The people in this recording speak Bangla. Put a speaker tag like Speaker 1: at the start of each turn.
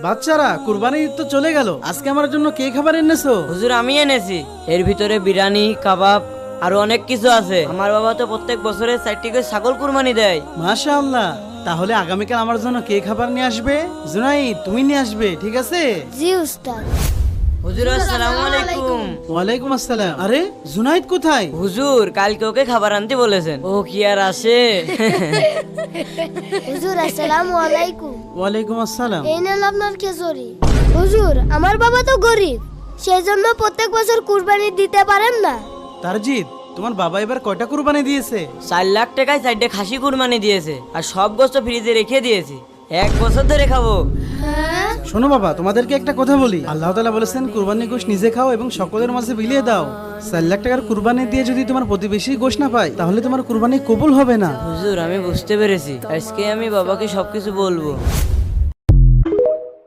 Speaker 1: বাচ্চারা কুরবানি ঈদ তো চলে গেল, আজকে আমার জন্য কে খাবার এনেছো?
Speaker 2: হুজুর আমি এনেছি, এর ভিতরে বিরিয়ানি, কাবাব আরো অনেক কিছু আছে। আমার বাবা তো প্রত্যেক বছরে 4টি করে ছাগল কুরবানি দেয়।
Speaker 1: মাশাআল্লাহ, তাহলে আগামীকাল আমার জন্য কে খাবার নিয়ে আসবে? জুনাইদ, তুমি নিয়ে আসবে, ঠিক আছে?
Speaker 3: জি উস্তাদ।
Speaker 2: হুজুর আসসালামু আলাইকুম।
Speaker 1: ওয়ালাইকুম আসসালাম। আরে জুনাইদ কোথায়?
Speaker 2: হুজুর কালকে ওকে খাবার আনতে বলেছেন, ও কি আর আসে?
Speaker 3: হুজুর আসসালামু আলাইকুম।
Speaker 1: ওয়ালাইকুম আসসালাম।
Speaker 3: এই নেন আপনার খেজুরি। হুজুর আমার বাবা তো গরিব, সেই জন্য প্রত্যেক বছর কুরবানি দিতে পারেন না।
Speaker 1: তারজিদ, তোমার বাবা এবার কয়টা কুরবানি দিয়েছে?
Speaker 2: 4 লাখ টাকায় 4টে খাসি কুরবানি দিয়েছে, আর সব গোস্ত ফ্রিজে রেখে দিয়েছি, 1 বছর ধরে খাবো।
Speaker 1: শোনো বাবা, তোমাদেরকে একটা কথা বলি। আল্লাহ তাআলা বলেছেন কুরবানি গোশত নিজে খাও এবং সকলের মাঝে বিলিয়ে দাও। 4 লাখ টাকার কুরবানি দিয়ে যদি তোমার প্রতিবেশী গোশত না পায়, তাহলে তোমার কুরবানি কবুল হবে না।
Speaker 2: হুজুর আমি বুঝতে পেরেছি, আজকে আমি বাবাকে সবকিছু বলবো।